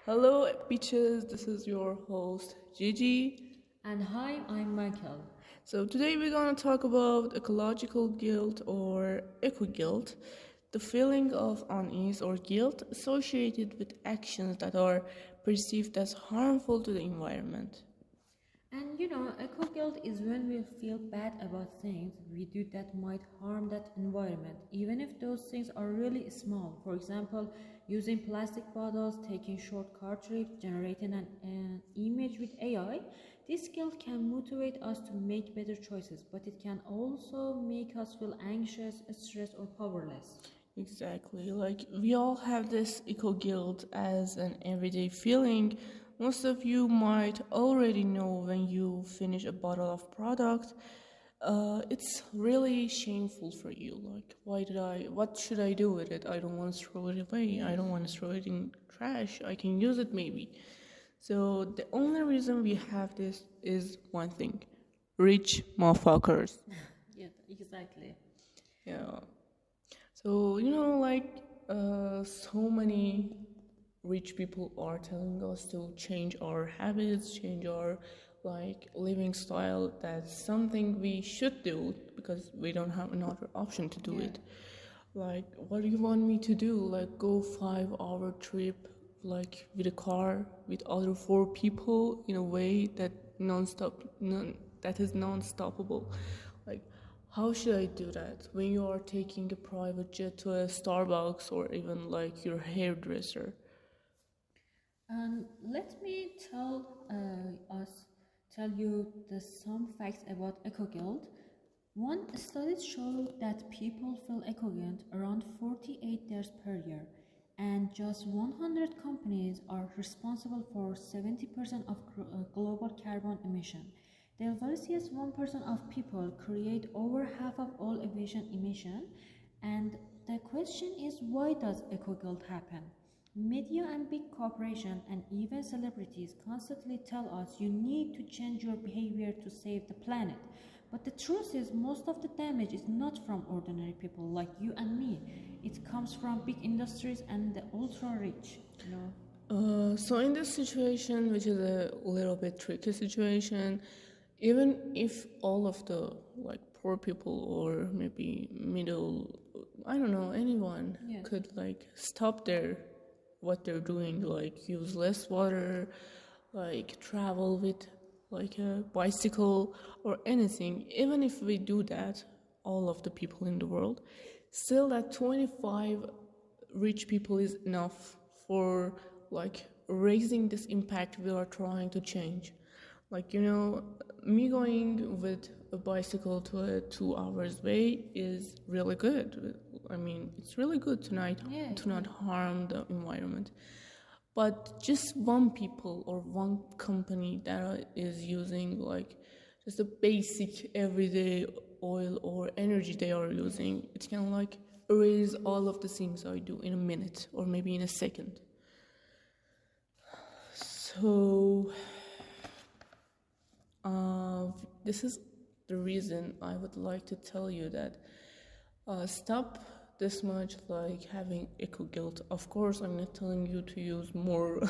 Hello, bitches. This is your host, Gigi. And hi, I'm Michael. So, today we're gonna talk about ecological guilt or eco guilt, the feeling of unease or guilt associated with actions that are perceived as harmful to the environment. And eco guilt is when we feel bad about things we do that might harm that environment, even if those things are really small. For example, using plastic bottles, taking short car trips, generating an image with AI. This guilt can motivate us to make better choices, but it can also make us feel anxious, stressed, or powerless. Exactly. Like, we all have this eco guilt as an everyday feeling. Most of you might already know when you finish a bottle of product, it's really shameful for you. Like, what should I do with it? I don't want to throw it away. I don't want to throw it in trash. I can use it maybe. So, the only reason we have this is one thing: rich motherfuckers. Yeah, exactly. Yeah. So, so many rich people are telling us to change our habits, change our living style. That's something we should do because we don't have another option to do Yeah. it. Like, what do you want me to do? Like, go 5 hour trip, like with a car with other four people in a way that that is non-stoppable. Like, how should I do that when you are taking a private jet to a Starbucks or even like your hairdresser? Let me tell you some facts about eco guilt. One study showed that people feel eco guilt around 48 days per year, and just 100 companies are responsible for 70% of global carbon emission. The says 1% of people create over half of all aviation emission, and the question is, why does eco guilt happen? Media and big corporations and even celebrities constantly tell us you need to change your behavior to save the planet. But the truth is, most of the damage is not from ordinary people like you and me. It comes from big industries and the ultra rich. So in this situation, which is a little bit tricky situation, even if all of the like poor people or maybe middle, I don't know, anyone Yes. could like stop their what they're doing, like use less water, like travel with like a bicycle or anything. Even if we do that, all of the people in the world, still that 25 rich people is enough for like raising this impact we are trying to change. Like, me going with a bicycle to a 2 hours way is really good. I mean, it's really good tonight Yeah, to yeah. not harm the environment. But just one people or one company that is using like just a basic everyday oil or energy they are using, it can like erase all of the things I do in a minute or maybe in a second. So this is the reason I would like to tell you that stop this much like having eco guilt. Of course, I'm not telling you to use more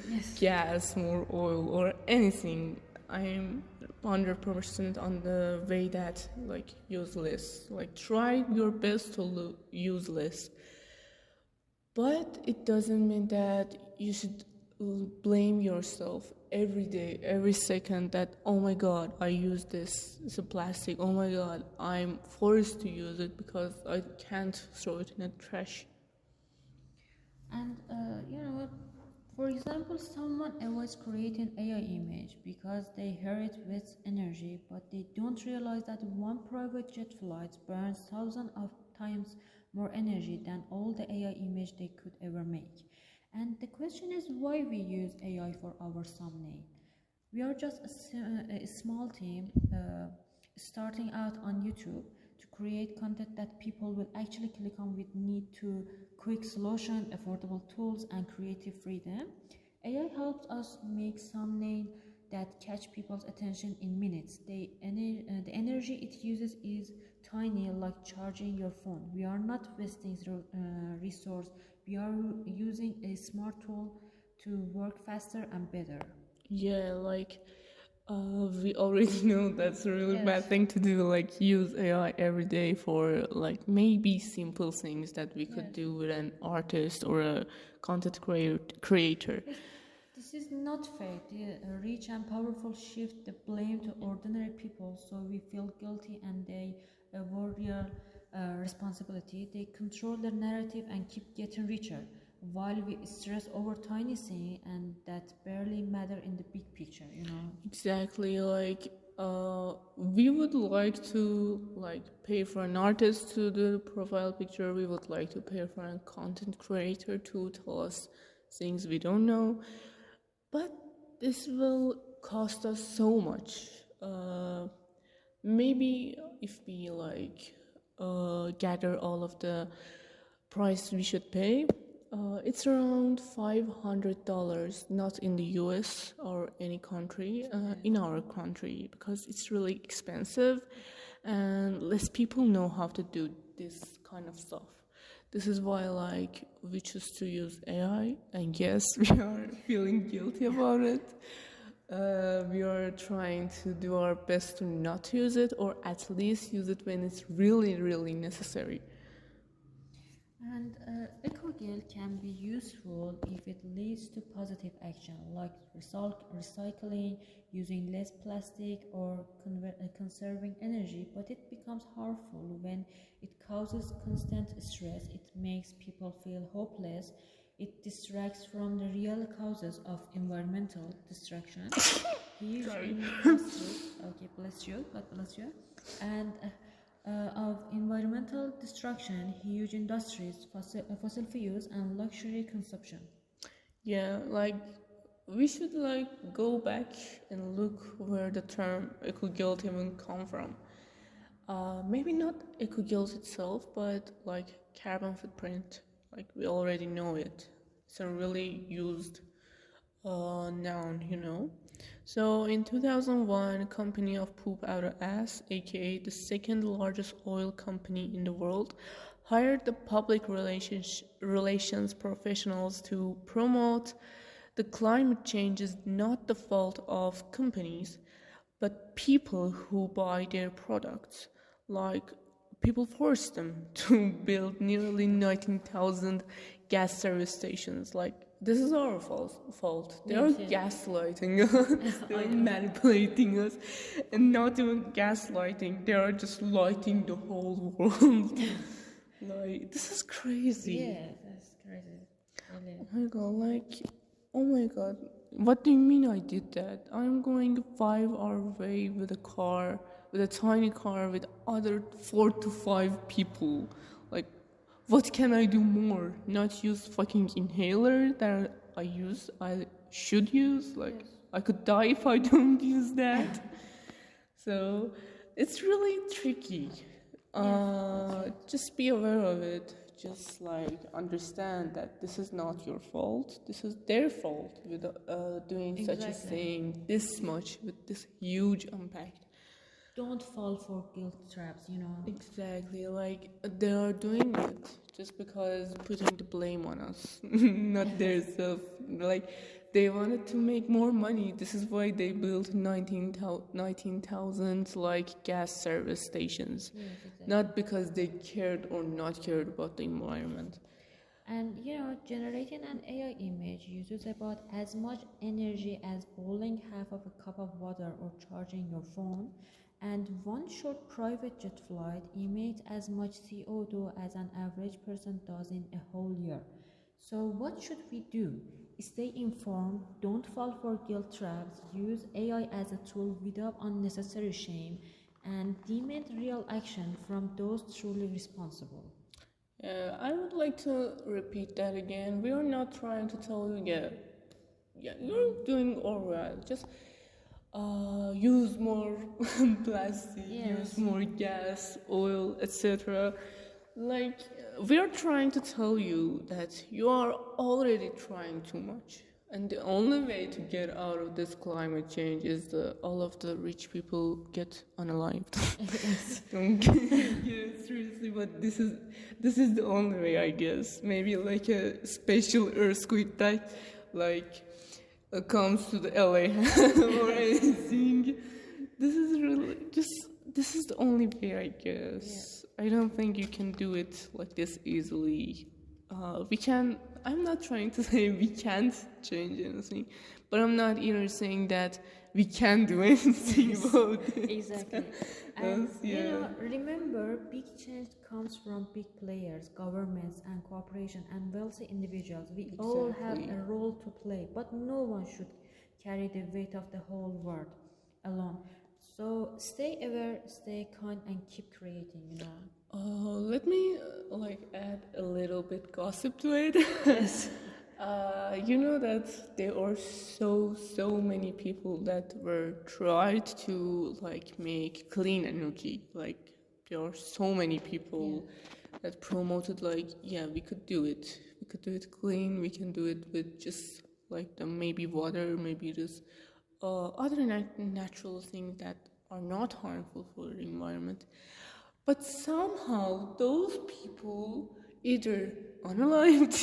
Yes. gas, more oil, or anything. I'm 100% on the way that like use less. Like try your best to use less. But it doesn't mean that you should blame yourself every day, every second that, oh my god, I use this, it's a plastic, oh my god, I'm forced to use it because I can't throw it in the trash. And you know what? For example, someone avoids creating AI image because they hear it with energy, but they don't realize that one private jet flight burns thousands of times more energy than all the AI image they could ever make. And the question is why we use AI for our thumbnail. We are just a small team starting out on YouTube to create content that people will actually click on with need to quick solution, affordable tools, and creative freedom. AI helps us make thumbnail that catch people's attention in minutes. The energy it uses is tiny, like charging your phone. We are not wasting resource. We are using a smart tool to work faster and better. Yeah, like we already know that's a really bad Yes. thing to do, like use AI every day for like maybe simple things that we could Yes. do with an artist or a content creator. Yes, this is not fair. The rich and powerful shift the blame to ordinary people, so we feel guilty and they avoid real responsibility. They control their narrative and keep getting richer, while we stress over tiny things and that barely matter in the big picture. Exactly, like we would like to like pay for an artist to do the profile picture. We would like to pay for a content creator to tell us things we don't know, but this will cost us so much. Maybe if we like gather all of the price we should pay, it's around $500, not in the US or any country, in our country, because it's really expensive and less people know how to do this kind of stuff. This is why like we choose to use AI, and yes, we are feeling guilty about it. We are trying to do our best to not use it, or at least use it when it's really, really necessary. And eco-guilt can be useful if it leads to positive action, like recycling, using less plastic, or conserving energy. But it becomes harmful when it causes constant stress. It makes people feel hopeless. It distracts from the real causes of environmental destruction. Huge industries, okay, bless you, God bless you, and of environmental destruction, huge industries, fossil fuels, and luxury consumption. Yeah, like we should like go back and look where the term eco-guilt even come from. Maybe not eco-guilt itself, but like carbon footprint. Like we already know it. It's a really used noun. So in 2001, a company of poop out of ass, aka the second largest oil company in the world, hired the public relations professionals to promote the climate change is not the fault of companies, but people who buy their products. Like people forced them to build nearly 19,000 gas service stations. Like this is our fault. They are gaslighting us. They are manipulating us, and not even gaslighting. They are just lighting the whole world. Like this is crazy. Yeah, that's crazy. Really. Oh my god! Like, oh my god! What do you mean I did that? I'm going 5 hour way with a car, with a tiny car, with other 4 to 5 people. Like, what can I do more? Not use fucking inhaler that I should use? Like, I could die if I don't use that. So, it's really tricky. Just be aware of it. Just like understand that this is not your fault. This is their fault with doing such a thing this much with this huge impact. Don't fall for guilt traps. Exactly, like they are doing it just because putting the blame on us, not their self. Like they wanted to make more money. This is why they built 19,000 like gas service stations, not because they cared or not cared about the environment. And generating an AI image uses about as much energy as boiling half of a cup of water or charging your phone. And one short private jet flight emits as much CO2 as an average person does in a whole year. So, what should we do? Stay informed, don't fall for guilt traps, use AI as a tool without unnecessary shame, and demand real action from those truly responsible. I would like to repeat that again. We are not trying to tell you, you're doing alright. Just use more plastic, use more gas, oil, etc. Like we are trying to tell you that you are already trying too much, and the only way to get out of this climate change is all of the rich people get unalived. Don't get it seriously, but this is the only way, I guess. Maybe like a special earthquake like comes to the LA or anything. This is really just this is the only way, I guess. I don't think you can do it like this easily. We can. I'm not trying to say we can't change anything, but I'm not either saying that we can do anything about it. Exactly. And Yeah. remember, big change comes from big players, governments, and cooperation, and wealthy individuals. We all have Exactly. a role to play, but no one should carry the weight of the whole world alone. So stay aware, stay kind, and keep creating. Let me like add a little bit gossip to it. Yes. You know that there are so many people that were tried to like make clean energy. Like there are so many people that promoted like, yeah, we could do it. We could do it clean. We can do it with just like the maybe water, maybe just other natural things that are not harmful for the environment. But somehow those people either unalived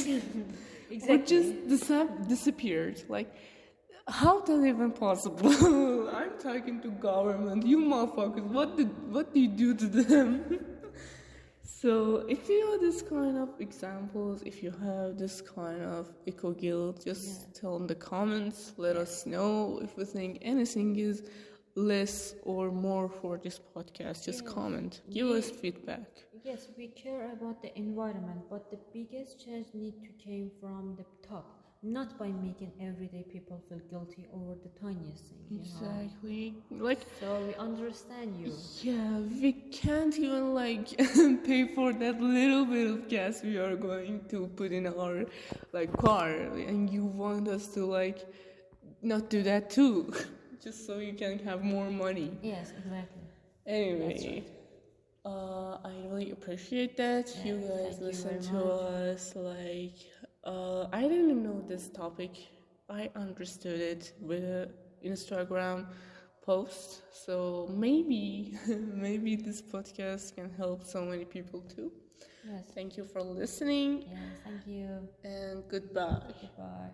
or just disappeared. Like, how that even possible? I'm talking to government. You motherfuckers, what do you do to them? So if you know this kind of examples, if you have this kind of eco guilt, just tell in the comments. Let us know if you think anything is less or more for this podcast. Just comment. Give us feedback. Yes, we care about the environment, but the biggest change need to came from the top, not by making everyday people feel guilty over the tiniest thing. Exactly. Like, So we understand you. yeah, we can't even like pay for that little bit of gas we are going to put in our like car, and you want us to like not do that too, just so you can have more money. Yes, exactly. Anyway, I really appreciate that you guys listen to us. Like, I didn't know this topic. I understood it with an Instagram post. So maybe, maybe this podcast can help so many people too. Yes. Thank you for listening. Yes, thank you. And goodbye. Goodbye.